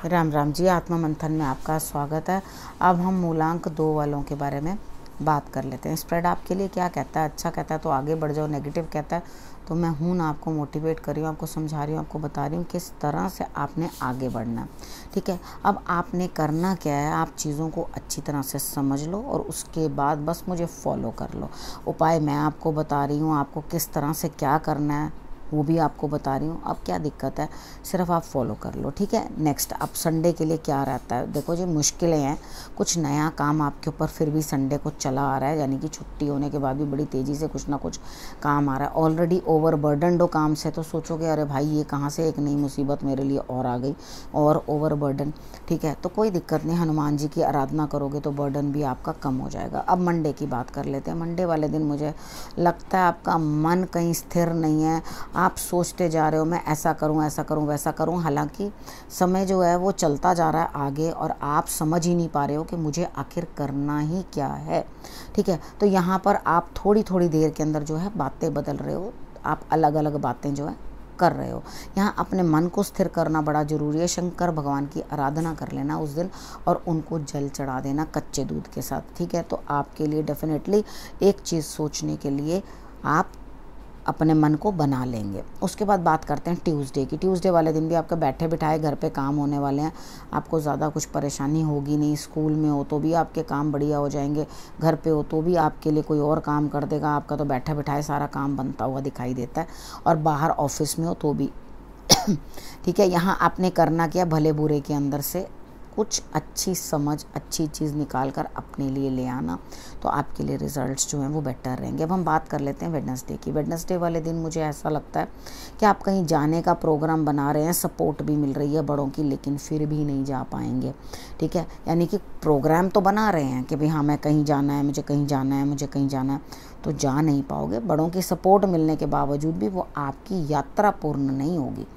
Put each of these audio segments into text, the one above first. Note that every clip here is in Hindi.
राम राम जी। आत्मा मंथन में आपका स्वागत है। अब हम मूलांक 2 वालों के बारे में बात कर लेते हैं। स्प्रेड आपके लिए क्या कहता है? अच्छा कहता है तो आगे बढ़ जाओ, नेगेटिव कहता है तो मैं हूँ ना आपको मोटिवेट कर रही हूँ, आपको समझा रही हूँ, आपको बता रही हूँ किस तरह से आपने आगे बढ़ना है। ठीक है, अब आपने करना क्या है, आप चीज़ों को अच्छी तरह से समझ लो और उसके बाद बस मुझे फॉलो कर लो। उपाय मैं आपको बता रही हूँ, आपको किस तरह से क्या करना है वो भी आपको बता रही हूँ। अब क्या दिक्कत है, सिर्फ आप फॉलो कर लो। ठीक है, नेक्स्ट अब संडे के लिए क्या रहता है, देखो जी मुश्किलें हैं, कुछ नया काम आपके ऊपर फिर भी संडे को चला आ रहा है, यानी कि छुट्टी होने के बाद भी बड़ी तेज़ी से कुछ ना कुछ काम आ रहा है। ऑलरेडी ओवरबर्डन हो काम से, तो सोचोगे अरे भाई ये कहाँ से एक नई मुसीबत मेरे लिए और आ गई, और ओवरबर्डन। ठीक है, तो कोई दिक्कत नहीं, हनुमान जी की आराधना करोगे तो बर्डन भी आपका कम हो जाएगा। अब मंडे की बात कर लेते हैं। मंडे वाले दिन मुझे लगता है आपका मन कहीं स्थिर नहीं है, आप सोचते जा रहे हो मैं ऐसा करूं, ऐसा करूं, वैसा करूं। हालांकि समय जो है वो चलता जा रहा है आगे और आप समझ ही नहीं पा रहे हो कि मुझे आखिर करना ही क्या है। ठीक है, तो यहाँ पर आप थोड़ी थोड़ी देर के अंदर जो है बातें बदल रहे हो, आप अलग अलग बातें जो है कर रहे हो। यहाँ अपने मन को स्थिर करना बड़ा ज़रूरी है। शंकर भगवान की आराधना कर लेना उस दिन और उनको जल चढ़ा देना कच्चे दूध के साथ। ठीक है, तो आपके लिए डेफिनेटली एक चीज़ सोचने के लिए आप अपने मन को बना लेंगे। उसके बाद बात करते हैं ट्यूसडे की। ट्यूसडे वाले दिन भी आपके बैठे बिठाए घर पे काम होने वाले हैं, आपको ज़्यादा कुछ परेशानी होगी नहीं। स्कूल में हो तो भी आपके काम बढ़िया हो जाएंगे, घर पे हो तो भी आपके लिए कोई और काम कर देगा, आपका तो बैठे बिठाए सारा काम बनता हुआ दिखाई देता है, और बाहर ऑफिस में हो तो भी। ठीक है, यहाँ आपने करना क्या, भले बुरे के अंदर से कुछ अच्छी समझ, अच्छी चीज़ निकाल कर अपने लिए ले आना, तो आपके लिए रिजल्ट्स जो हैं वो बेटर रहेंगे। अब हम बात कर लेते हैं वेडनेसडे की। वेडनेसडे वाले दिन मुझे ऐसा लगता है कि आप कहीं जाने का प्रोग्राम बना रहे हैं, सपोर्ट भी मिल रही है बड़ों की, लेकिन फिर भी नहीं जा पाएंगे। ठीक है, यानी कि प्रोग्राम तो बना रहे हैं कि भाई हाँ मैं कहीं जाना है, मुझे कहीं जाना है, मुझे कहीं जाना है, तो जा नहीं पाओगे। बड़ों की सपोर्ट मिलने के बावजूद भी वो आपकी यात्रा पूर्ण नहीं होगी।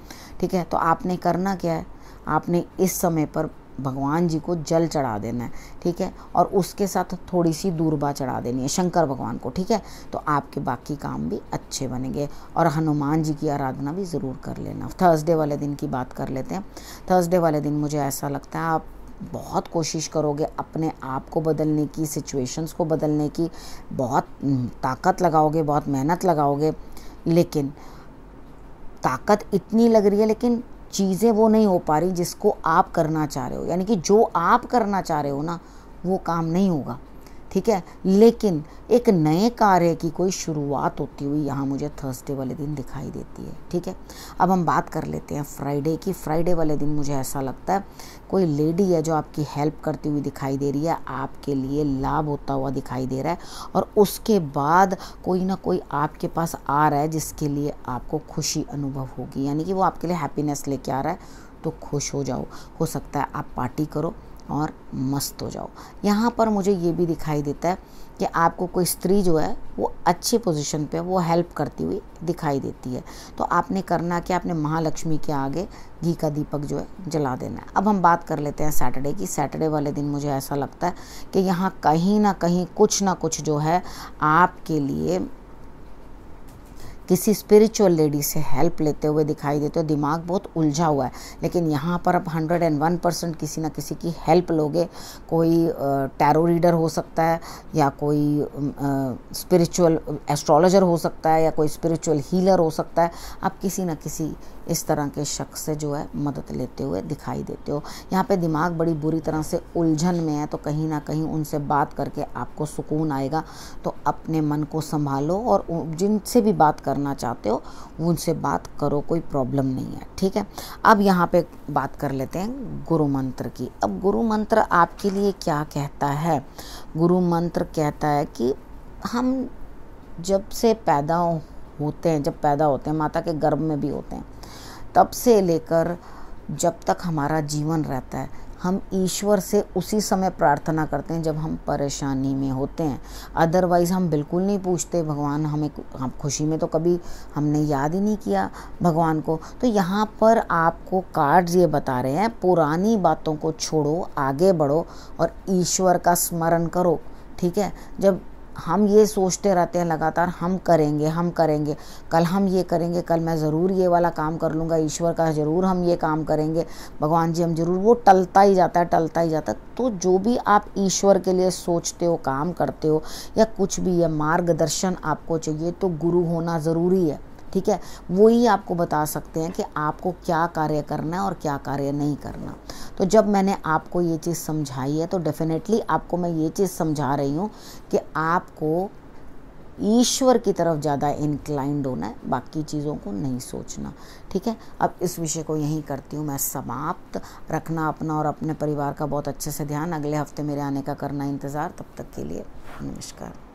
ठीक है, तो आपने करना क्या है, आपने इस समय पर भगवान जी को जल चढ़ा देना है। ठीक है, और उसके साथ थोड़ी सी दूर्बा चढ़ा देनी है शंकर भगवान को। ठीक है, तो आपके बाकी काम भी अच्छे बनेंगे, और हनुमान जी की आराधना भी ज़रूर कर लेना। थर्सडे वाले दिन की बात कर लेते हैं। थर्सडे वाले दिन मुझे ऐसा लगता है आप बहुत कोशिश करोगे अपने आप को बदलने की, सिचुएशंस को बदलने की, बहुत ताकत लगाओगे, बहुत मेहनत लगाओगे, लेकिन ताकत इतनी लग रही है लेकिन चीज़ें वो नहीं हो पा रही जिसको आप करना चाह रहे हो। यानी कि जो आप करना चाह रहे हो ना वो काम नहीं होगा। ठीक है, लेकिन एक नए कार्य की कोई शुरुआत होती हुई यहाँ मुझे थर्सडे वाले दिन दिखाई देती है। ठीक है, अब हम बात कर लेते हैं फ्राइडे की। फ्राइडे वाले दिन मुझे ऐसा लगता है कोई लेडी है जो आपकी हेल्प करती हुई दिखाई दे रही है, आपके लिए लाभ होता हुआ दिखाई दे रहा है, और उसके बाद कोई ना कोई आपके पास आ रहा है जिसके लिए आपको खुशी अनुभव होगी, यानी कि वो आपके लिए हैप्पीनेस लेके आ रहा है, तो खुश हो जाओ। हो सकता है आप पार्टी करो और मस्त हो जाओ। यहाँ पर मुझे ये भी दिखाई देता है कि आपको कोई स्त्री जो है वो अच्छी पोजीशन पे वो हेल्प करती हुई दिखाई देती है, तो आपने करना कि आपने महालक्ष्मी के आगे घी का दीपक जो है जला देना है। अब हम बात कर लेते हैं सैटरडे की। सैटरडे वाले दिन मुझे ऐसा लगता है कि यहाँ कहीं ना कहीं कुछ ना कुछ जो है आपके लिए किसी स्पिरिचुअल लेडी से हेल्प लेते हुए दिखाई देते हो। दिमाग बहुत उलझा हुआ है, लेकिन यहाँ पर आप 101% किसी न किसी की हेल्प लोगे। कोई टैरो रीडर हो सकता है, या कोई स्पिरिचुअल एस्ट्रोलॉजर हो सकता है, या कोई स्पिरिचुअल हीलर हो सकता है। आप किसी न किसी इस तरह के शख्स से जो है मदद लेते हुए दिखाई देते हो। यहाँ पे दिमाग बड़ी बुरी तरह से उलझन में है, तो कहीं ना कहीं उनसे बात करके आपको सुकून आएगा। तो अपने मन को संभालो और जिनसे भी बात करना चाहते हो उनसे बात करो, कोई प्रॉब्लम नहीं है। ठीक है, अब यहाँ पे बात कर लेते हैं गुरु मंत्र की। अब गुरु मंत्र आपके लिए क्या कहता है? गुरु मंत्र कहता है कि हम जब से पैदा होते हैं, जब पैदा होते हैं माता के गर्भ में भी होते हैं, तब से लेकर जब तक हमारा जीवन रहता है, हम ईश्वर से उसी समय प्रार्थना करते हैं जब हम परेशानी में होते हैं। अदरवाइज़ हम बिल्कुल नहीं पूछते भगवान हमें, हम खुशी में तो कभी हमने याद ही नहीं किया भगवान को। तो यहाँ पर आपको कार्ड्स ये बता रहे हैं, पुरानी बातों को छोड़ो, आगे बढ़ो और ईश्वर का स्मरण करो। ठीक है, जब हम ये सोचते रहते हैं लगातार, हम करेंगे, कल हम ये करेंगे, कल मैं ज़रूर ये वाला काम कर लूँगा, ईश्वर का ज़रूर हम ये काम करेंगे, भगवान जी हम ज़रूर, वो टलता ही जाता है। तो जो भी आप ईश्वर के लिए सोचते हो, काम करते हो, या कुछ भी है, मार्गदर्शन आपको चाहिए तो गुरु होना ज़रूरी है, ठीक है। वो ही आपको बता सकते हैं कि आपको क्या कार्य करना है और क्या कार्य नहीं करना। तो जब मैंने आपको ये चीज़ समझाई है तो डेफिनेटली आपको मैं ये चीज़ समझा रही हूँ कि आपको ईश्वर की तरफ ज़्यादा इंक्लाइंड होना है, बाकी चीज़ों को नहीं सोचना, ठीक है। अब इस विषय को यहीं करती हूँ मैं समाप्त। रखना अपना और अपने परिवार का बहुत अच्छे से ध्यान। अगले हफ्ते मेरे आने का करना इंतज़ार। तब तक के लिए नमस्कार।